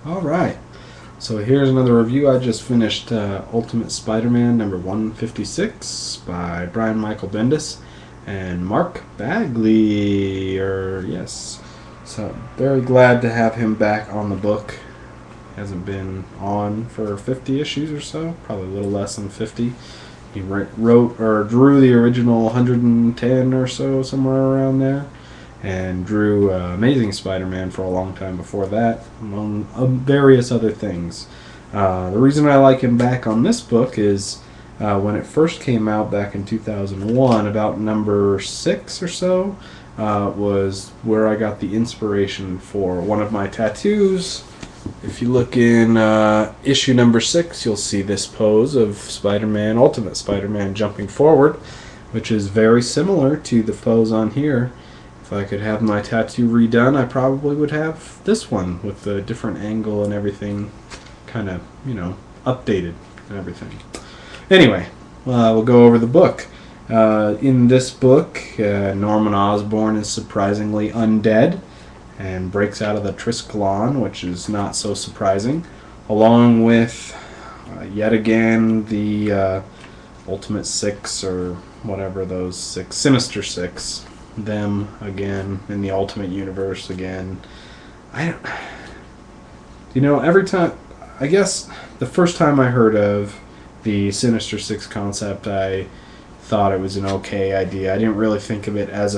All right. So here's another review. I just finished Ultimate Spider-Man number 156 by Brian Michael Bendis and Mark Bagley. Yes. So very glad to have him back on the book. Hasn't been on for 50 issues or so, probably a little less than 50. He wrote or drew the original 110 or so, somewhere around there, and drew Amazing Spider-Man for a long time before that, among various other things. The reason I like him back on this book is when it first came out back in 2001, about number 6 or so, was where I got the inspiration for one of my tattoos. If you look in issue number 6, you'll see this pose of Spider-Man, Ultimate Spider-Man jumping forward, which is very similar to the pose on here. If I could have my tattoo redone, I probably would have this one with the different angle and everything kind of, updated and everything. Anyway, we'll go over the book. In this book, Norman Osborn is surprisingly undead and breaks out of the Triskelon, which is not so surprising, along with, yet again, the Ultimate Six, or whatever those six, Sinister Six, them again, in the Ultimate Universe again. Every time, I guess, the first time I heard of the Sinister Six concept, I thought it was an okay idea. I didn't really think of it as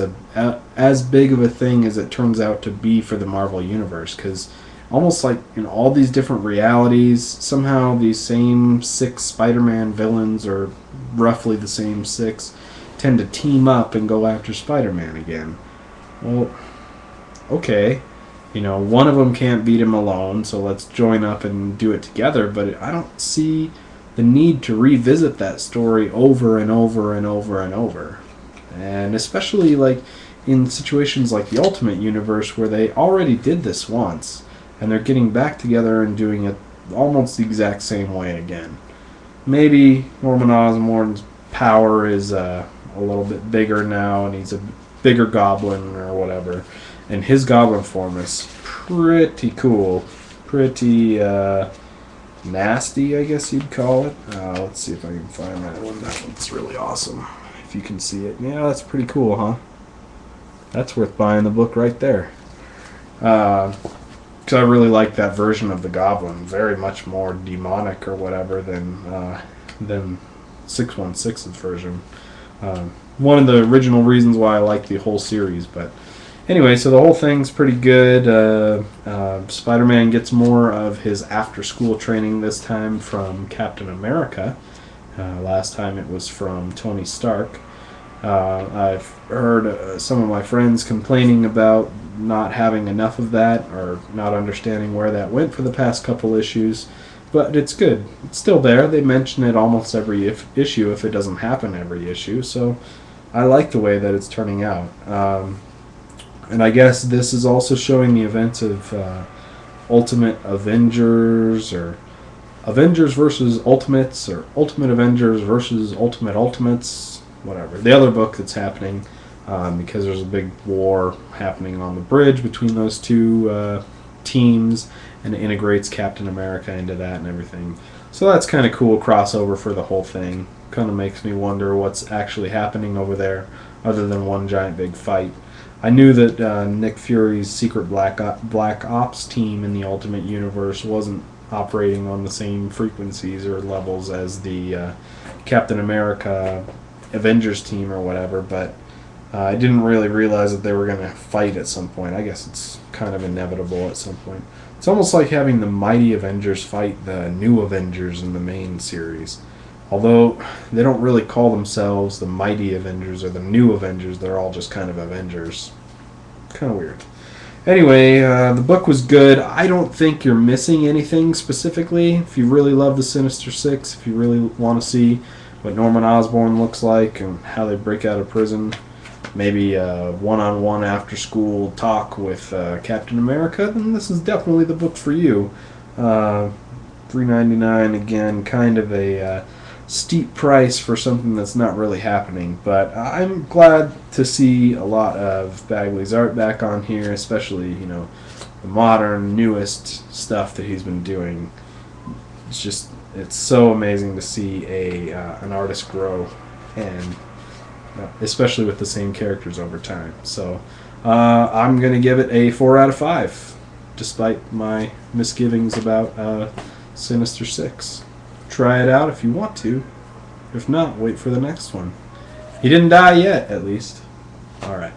as big of a thing as it turns out to be for the Marvel Universe, because almost like in all these different realities, somehow these same 6 Spider-Man villains, or roughly the same 6, tend to team up and go after Spider-Man again. Well, okay, one of them can't beat him alone, so let's join up and do it together, but I don't see the need to revisit that story over and over and over and over. And especially like in situations like the Ultimate Universe, where they already did this once, and they're getting back together and doing it almost the exact same way again. Maybe Norman Osborn's power is a little bit bigger now, and he's a bigger goblin or whatever, and his goblin form is pretty cool. Pretty, nasty, I guess you'd call it. Let's see if I can find that one. That one's really awesome. If you can see it. Yeah, that's pretty cool, huh? That's worth buying the book right there. Because I really like that version of the Goblin. Very much more demonic or whatever than 616's version. One of the original reasons why I like the whole series, but anyway, so the whole thing's pretty good. Spider-Man gets more of his after-school training this time from Captain America. Last time it was from Tony Stark. I've heard some of my friends complaining about not having enough of that, or not understanding where that went for the past couple issues. But it's good. It's still there. They mention it almost every issue if it doesn't happen every issue. So I like the way that it's turning out. And I guess this is also showing the events of Ultimate Avengers, or Avengers versus Ultimates, or Ultimate Avengers versus Ultimate Ultimates, whatever. The other book that's happening, because there's a big war happening on the bridge between those two teams, and it integrates Captain America into that and everything. So that's kind of cool crossover for the whole thing. Kind of makes me wonder what's actually happening over there, other than one giant big fight. I knew that Nick Fury's secret Black Ops team in the Ultimate Universe wasn't operating on the same frequencies or levels as the Captain America Avengers team or whatever, but I didn't really realize that they were going to fight at some point. I guess it's kind of inevitable at some point. It's almost like having the Mighty Avengers fight the New Avengers in the main series. Although they don't really call themselves the Mighty Avengers or the New Avengers, they're all just kind of Avengers. Kind of weird. Anyway, the book was good. I don't think you're missing anything specifically. If you really love the Sinister Six, if you really want to see what Norman Osborn looks like and how they break out of prison, maybe a one-on-one after-school talk with Captain America, then this is definitely the book for you. $3.99, again, kind of a steep price for something that's not really happening, but I'm glad to see a lot of Bagley's art back on here, especially, the modern, newest stuff that he's been doing. It's so amazing to see an artist grow, and especially with the same characters over time. So I'm going to give it a 4 out of 5, despite my misgivings about Sinister Six. Try it out if you want to. If not, wait for the next one. He didn't die yet, at least. All right.